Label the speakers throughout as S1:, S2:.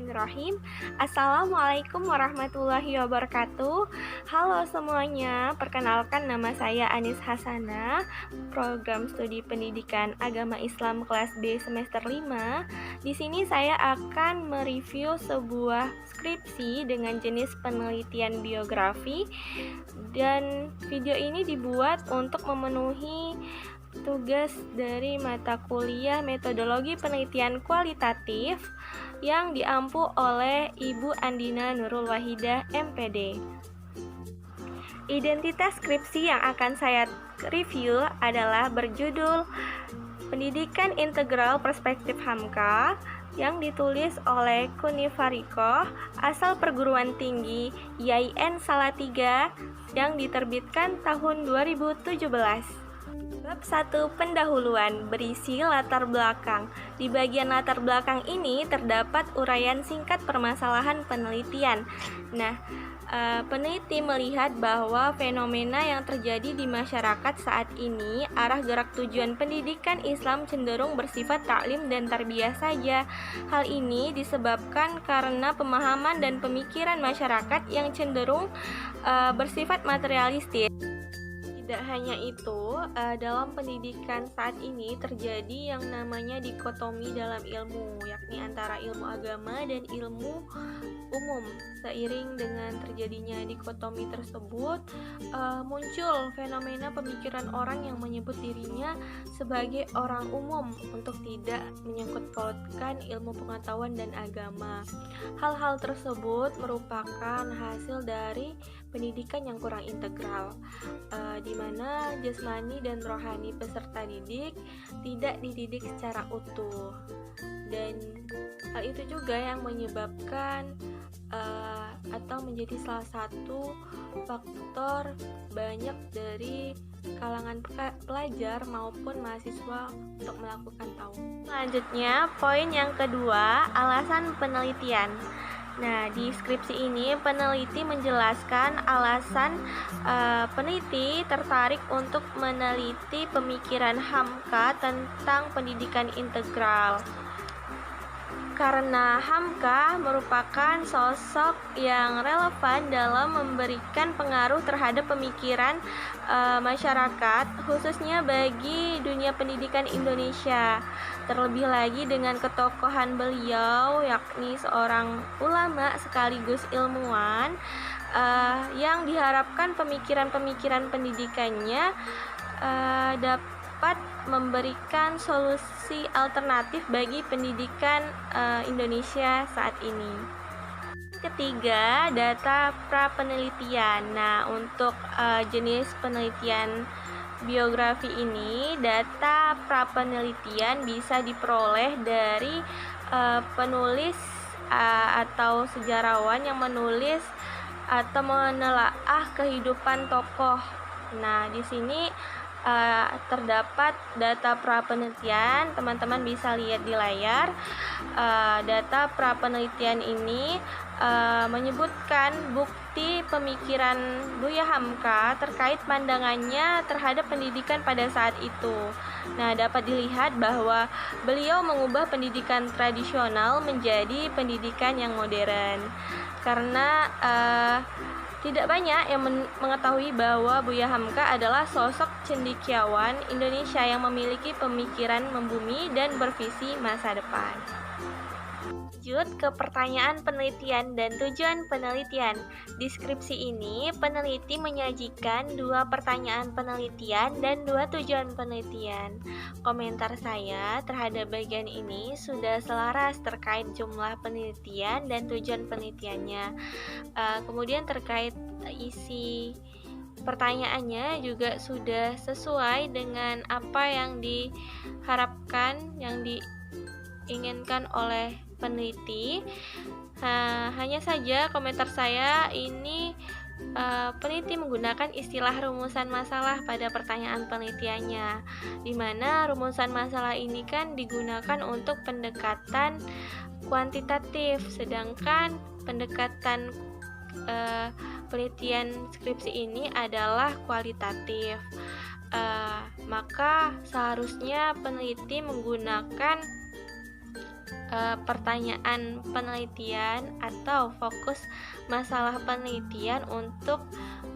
S1: Bismillahirrahmanirrahim. Assalamualaikum warahmatullahi wabarakatuh. Halo semuanya, perkenalkan nama saya Anis Hasana, program studi pendidikan agama Islam kelas B semester 5. Di sini saya akan mereview sebuah skripsi dengan jenis penelitian biografi, dan video ini dibuat untuk memenuhi tugas dari mata kuliah metodologi penelitian kualitatif yang diampu oleh Ibu Andina Nurul Wahidah, MPD. Identitas skripsi yang akan saya review adalah berjudul Pendidikan Integral Perspektif Hamka, yang ditulis oleh Kunifarikoh, asal perguruan tinggi IAIN Salatiga, yang diterbitkan tahun 2017. Bab 1, pendahuluan, berisi latar belakang. Di bagian latar belakang ini terdapat uraian singkat permasalahan penelitian. Peneliti melihat bahwa fenomena yang terjadi di masyarakat saat ini, arah gerak tujuan pendidikan Islam cenderung bersifat taklim dan tarbiyah saja. Hal ini disebabkan karena pemahaman dan pemikiran masyarakat yang cenderung bersifat materialistis. Tidak hanya itu, dalam pendidikan saat ini terjadi yang namanya dikotomi dalam ilmu, yakni antara ilmu agama dan ilmu umum. Seiring dengan terjadinya dikotomi tersebut, muncul fenomena pemikiran orang yang menyebut dirinya sebagai orang umum untuk tidak menyangkut pautkan ilmu pengetahuan dan agama. Hal-hal tersebut merupakan hasil dari pendidikan yang kurang integral, di mana jasmani dan rohani peserta didik tidak dididik secara utuh, dan hal itu juga yang menyebabkan atau menjadi salah satu faktor banyak dari kalangan pelajar maupun mahasiswa untuk melakukan tauhid. Selanjutnya, poin yang kedua, alasan penelitian. Di skripsi ini peneliti menjelaskan alasan peneliti tertarik untuk meneliti pemikiran Hamka tentang pendidikan integral. Karena Hamka merupakan sosok yang relevan dalam memberikan pengaruh terhadap pemikiran masyarakat, khususnya bagi dunia pendidikan Indonesia. Terlebih lagi dengan ketokohan beliau, yakni seorang ulama sekaligus ilmuwan, yang diharapkan pemikiran-pemikiran pendidikannya dapat memberikan solusi alternatif bagi pendidikan Indonesia saat ini. Ketiga, data pra-penelitian. Untuk jenis penelitian biografi ini, data pra-penelitian bisa diperoleh dari penulis atau sejarawan yang menulis atau menelaah kehidupan tokoh. Di sini terdapat data pra-penelitian, teman-teman bisa lihat di layar. Data pra-penelitian ini menyebutkan bukti pemikiran Buya Hamka terkait pandangannya terhadap pendidikan pada saat itu. Dapat dilihat bahwa beliau mengubah pendidikan tradisional menjadi pendidikan yang modern. Karena tidak banyak yang mengetahui bahwa Buya Hamka adalah sosok cendekiawan Indonesia yang memiliki pemikiran membumi dan bervisi masa depan. Lanjut ke pertanyaan penelitian dan tujuan penelitian. Di skripsi ini, peneliti menyajikan 2 pertanyaan penelitian dan 2 tujuan penelitian. Komentar saya terhadap bagian ini sudah selaras terkait jumlah penelitian dan tujuan penelitiannya. Kemudian terkait isi pertanyaannya juga sudah sesuai dengan apa yang diharapkan, yang diinginkan oleh peneliti. Hanya saja komentar saya ini, peneliti menggunakan istilah rumusan masalah pada pertanyaan penelitiannya, di mana rumusan masalah ini kan digunakan untuk pendekatan kuantitatif, sedangkan pendekatan penelitian skripsi ini adalah kualitatif. Maka seharusnya peneliti menggunakan pertanyaan penelitian atau fokus masalah penelitian untuk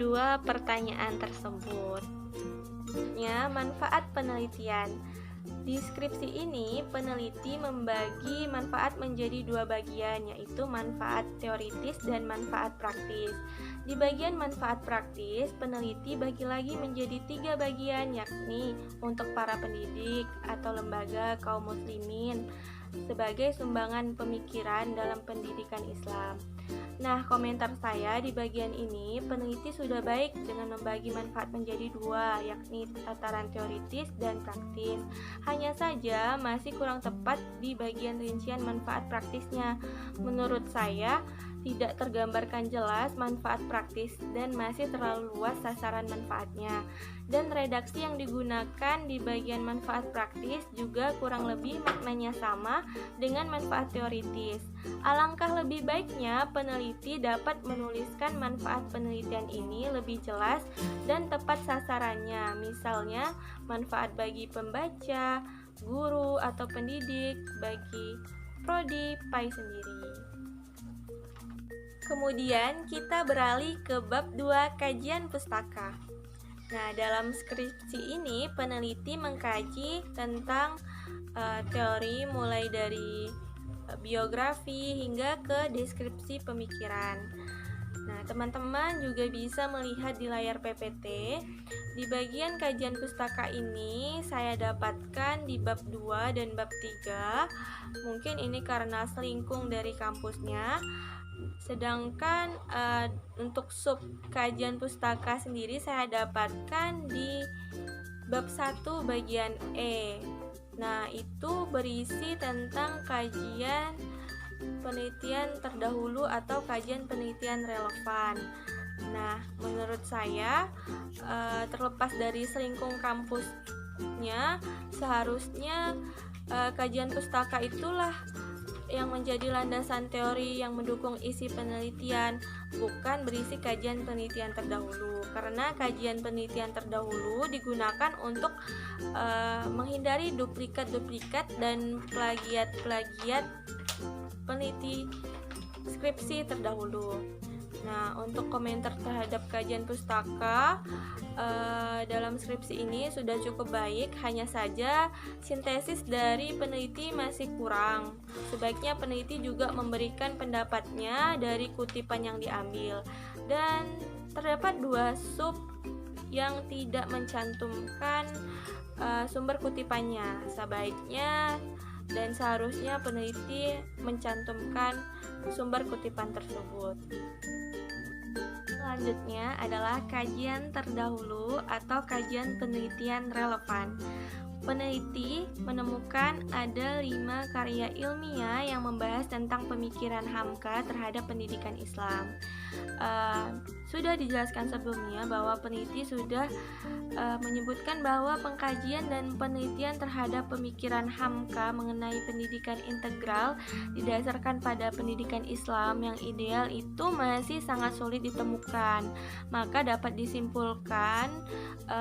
S1: dua pertanyaan tersebut. Manfaat penelitian. Di skripsi ini, peneliti membagi manfaat menjadi dua bagian, yaitu manfaat teoritis dan manfaat praktis. Di bagian manfaat praktis, peneliti bagi lagi menjadi 3 bagian, yakni untuk para pendidik atau lembaga kaum muslimin sebagai sumbangan pemikiran dalam pendidikan Islam. Nah, komentar saya di bagian ini, peneliti sudah baik dengan membagi manfaat menjadi 2, yakni tataran teoritis dan praktis. Hanya saja masih kurang tepat di bagian rincian manfaat praktisnya. Menurut saya, tidak tergambarkan jelas manfaat praktis dan masih terlalu luas sasaran manfaatnya. Dan redaksi yang digunakan di bagian manfaat praktis juga kurang lebih maknanya sama dengan manfaat teoritis. Alangkah lebih baiknya peneliti dapat menuliskan manfaat penelitian ini lebih jelas dan tepat sasarannya. Misalnya, manfaat bagi pembaca, guru atau pendidik, bagi prodi PAI sendiri. Kemudian kita beralih ke bab 2 kajian pustaka. Nah, dalam skripsi ini peneliti mengkaji tentang teori mulai dari biografi hingga ke deskripsi pemikiran. Nah, teman-teman juga bisa melihat di layar PPT. Di bagian kajian pustaka ini saya dapatkan di bab 2 dan bab 3. Mungkin ini karena selingkung dari kampusnya. Sedangkan untuk sub kajian pustaka sendiri saya dapatkan di bab 1 bagian E. Nah, itu berisi tentang kajian penelitian terdahulu atau kajian penelitian relevan. Nah, menurut saya terlepas dari selingkung kampusnya, seharusnya kajian pustaka itulah yang menjadi landasan teori yang mendukung isi penelitian, bukan berisi kajian penelitian terdahulu. Karena kajian penelitian terdahulu digunakan untuk menghindari duplikat-duplikat dan plagiat-plagiat peneliti skripsi terdahulu. Nah, untuk komentar terhadap kajian pustaka dalam skripsi ini sudah cukup baik, hanya saja sintesis dari peneliti masih kurang. Sebaiknya peneliti juga memberikan pendapatnya dari kutipan yang diambil. Dan terdapat 2 sub yang tidak mencantumkan sumber kutipannya. Sebaiknya dan seharusnya peneliti mencantumkan sumber kutipan tersebut. Selanjutnya adalah kajian terdahulu atau kajian penelitian relevan. Peneliti menemukan ada 5 karya ilmiah yang membahas tentang pemikiran Hamka terhadap pendidikan Islam. Sudah dijelaskan sebelumnya bahwa peneliti sudah menyebutkan bahwa pengkajian dan penelitian terhadap pemikiran Hamka mengenai pendidikan integral didasarkan pada pendidikan Islam yang ideal itu masih sangat sulit ditemukan. Maka dapat disimpulkan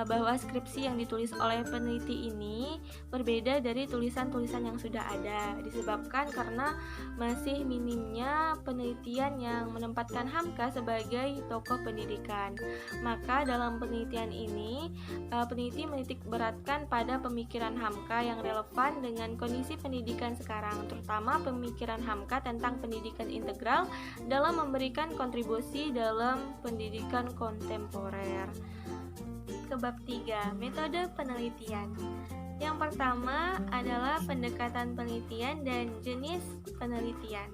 S1: bahwa skripsi yang ditulis oleh peneliti ini berbeda dari tulisan-tulisan yang sudah ada, disebabkan karena masih minimnya penelitian yang menempatkan Hamka sebagai tokoh pendidikan. Maka dalam penelitian ini peneliti menitik beratkan pada pemikiran Hamka yang relevan dengan kondisi pendidikan sekarang, terutama pemikiran Hamka tentang pendidikan integral dalam memberikan kontribusi dalam pendidikan kontemporer. Ke bab 3, metode penelitian. Yang pertama adalah pendekatan penelitian dan jenis penelitian.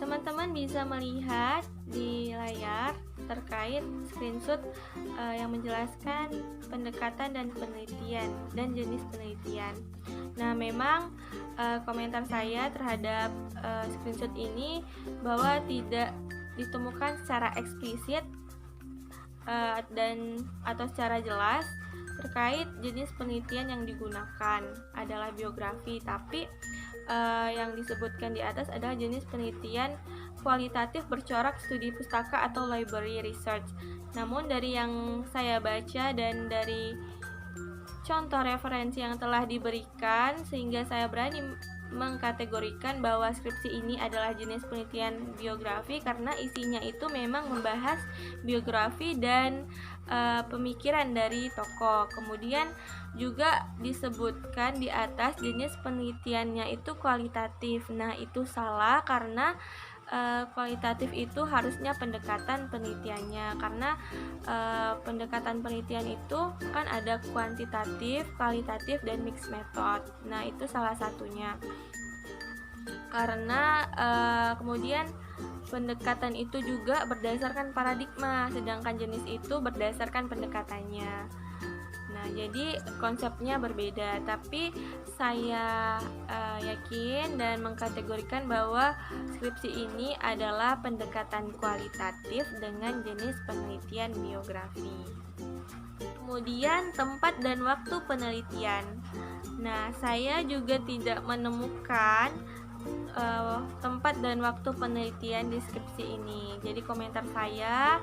S1: Teman-teman bisa melihat di layar terkait screenshot yang menjelaskan pendekatan dan penelitian dan jenis penelitian. Nah, memang komentar saya terhadap screenshot ini bahwa tidak ditemukan secara eksplisit atau secara jelas terkait jenis penelitian yang digunakan adalah biografi, tapi yang disebutkan di atas adalah jenis penelitian kualitatif bercorak studi pustaka atau library research. Namun dari yang saya baca dan dari contoh referensi yang telah diberikan, sehingga saya berani mengkategorikan bahwa skripsi ini adalah jenis penelitian biografi karena isinya itu memang membahas biografi dan pemikiran dari tokoh. Kemudian juga disebutkan di atas jenis penelitiannya itu kualitatif. Nah, itu salah karena kualitatif itu harusnya pendekatan penelitiannya, karena pendekatan penelitian itu kan ada kuantitatif, kualitatif, dan mixed method. Nah, itu salah satunya. Karena kemudian pendekatan itu juga berdasarkan paradigma, sedangkan jenis itu berdasarkan pendekatannya. Nah, jadi konsepnya berbeda, tapi saya yakin dan mengkategorikan bahwa skripsi ini adalah pendekatan kualitatif dengan jenis penelitian biografi. Kemudian tempat dan waktu penelitian. Nah, saya juga tidak menemukan tempat dan waktu penelitian di skripsi ini. Jadi komentar saya,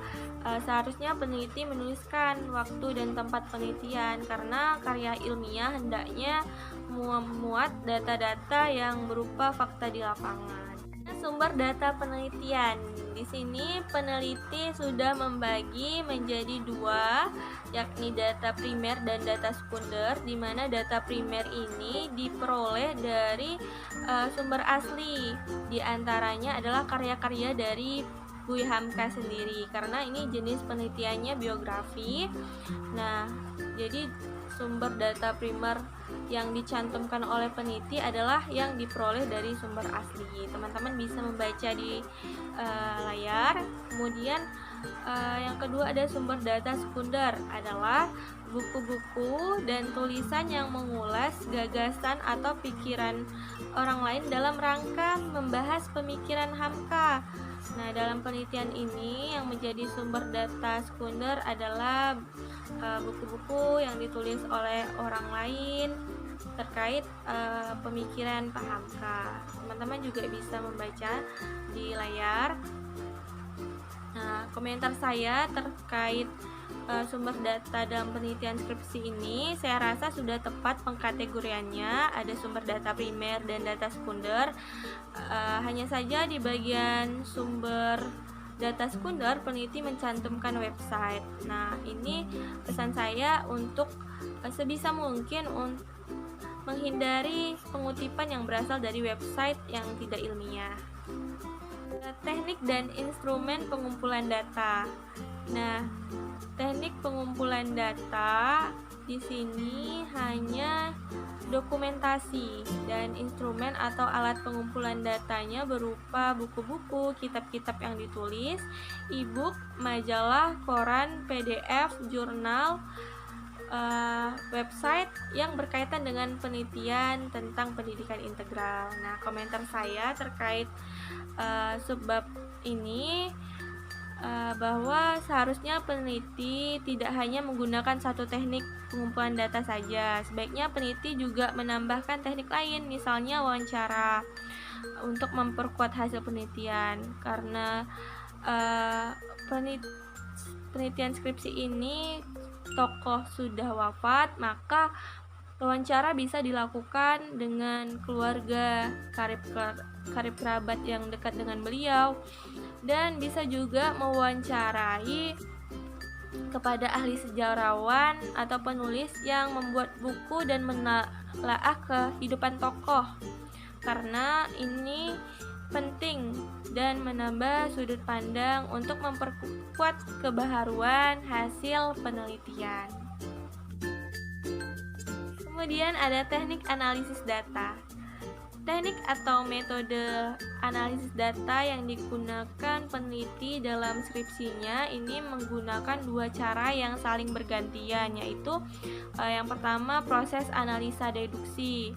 S1: seharusnya peneliti menuliskan waktu dan tempat penelitian karena karya ilmiah hendaknya memuat data-data yang berupa fakta di lapangan. Sumber data penelitian. Di sini peneliti sudah membagi menjadi dua, yakni data primer dan data sekunder, di mana data primer ini diperoleh dari sumber asli. Di antaranya adalah karya-karya dari Buya Hamka sendiri, karena ini jenis penelitiannya biografi. Nah, jadi sumber data primer yang dicantumkan oleh peneliti adalah yang diperoleh dari sumber asli. Teman-teman bisa membaca di layar. Kemudian yang kedua ada sumber data sekunder, adalah buku-buku dan tulisan yang mengulas gagasan atau pikiran orang lain dalam rangka membahas pemikiran Hamka. Nah, dalam penelitian ini yang menjadi sumber data sekunder adalah buku-buku yang ditulis oleh orang lain terkait pemikiran Pak Hamka. Teman-teman juga bisa membaca di layar. Nah, komentar saya terkait sumber data dalam penelitian skripsi ini, saya rasa sudah tepat pengkategoriannya. Ada sumber data primer dan data sekunder. Hanya saja di bagian sumber data sekunder, peneliti mencantumkan website. Nah, ini pesan saya untuk sebisa mungkin menghindari pengutipan yang berasal dari website yang tidak ilmiah. Teknik dan instrumen pengumpulan data. Nah, teknik pengumpulan data di sini hanya dokumentasi, dan instrumen atau alat pengumpulan datanya berupa buku-buku, kitab-kitab yang ditulis, e-book, majalah, koran, PDF, jurnal, website yang berkaitan dengan penelitian tentang pendidikan integral. Nah, komentar saya terkait subbab ini bahwa seharusnya peneliti tidak hanya menggunakan satu teknik pengumpulan data saja. Sebaiknya peneliti juga menambahkan teknik lain, misalnya wawancara, untuk memperkuat hasil penelitian. Karena penelitian skripsi ini tokoh sudah wafat, maka wawancara bisa dilakukan dengan keluarga, karib kerabat yang dekat dengan beliau, dan bisa juga mewawancarai kepada ahli sejarawan atau penulis yang membuat buku dan menelaah kehidupan tokoh, karena ini penting dan menambah sudut pandang untuk memperkuat kebaharuan hasil penelitian. Kemudian ada teknik analisis data. Teknik atau metode analisis data yang digunakan peneliti dalam skripsinya ini menggunakan dua cara yang saling bergantian, yaitu yang pertama proses analisa deduksi,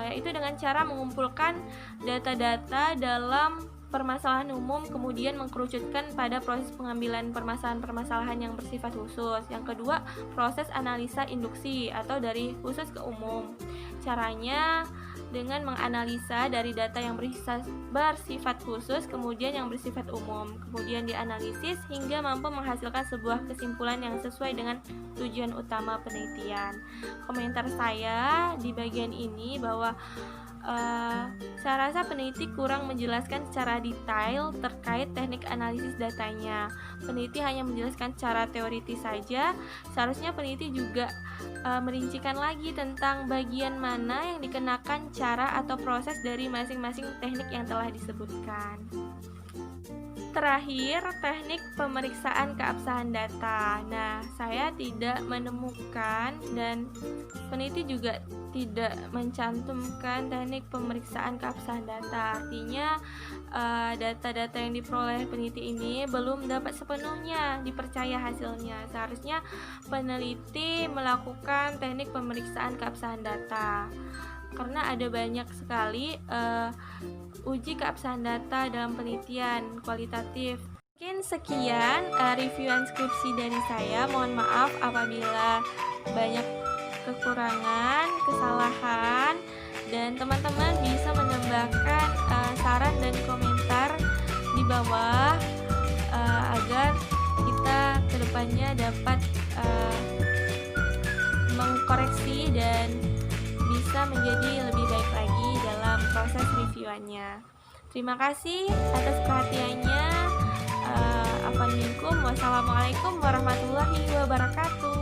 S1: yaitu dengan cara mengumpulkan data-data dalam permasalahan umum kemudian mengkerucutkan pada proses pengambilan permasalahan-permasalahan yang bersifat khusus. Yang kedua, proses analisa induksi atau dari khusus ke umum. Caranya dengan menganalisa dari data yang bersifat khusus kemudian yang bersifat umum, kemudian dianalisis hingga mampu menghasilkan sebuah kesimpulan yang sesuai dengan tujuan utama penelitian. Komentar saya di bagian ini bahwa Saya rasa peneliti kurang menjelaskan secara detail terkait teknik analisis datanya. Peneliti hanya menjelaskan secara teoritis saja. Seharusnya peneliti juga merincikan lagi tentang bagian mana yang dikenakan cara atau proses dari masing-masing teknik yang telah disebutkan. Terakhir, teknik pemeriksaan keabsahan data. Nah, saya tidak menemukan dan peneliti juga tidak mencantumkan teknik pemeriksaan keabsahan data. Artinya, data-data yang diperoleh peneliti ini belum dapat sepenuhnya dipercaya hasilnya. Seharusnya peneliti melakukan teknik pemeriksaan keabsahan data. Karena ada banyak sekali uji keabsahan data dalam penelitian kualitatif. Mungkin sekian reviewan skripsi dari saya. Mohon maaf apabila banyak kekurangan, kesalahan, dan teman-teman bisa menambahkan saran dan komentar di bawah agar kita kedepannya dapat mengkoreksi dan bisa menjadi lebih baik lagi dalam proses reviewannya. Terima kasih atas perhatiannya. Wassalamualaikum warahmatullahi wabarakatuh.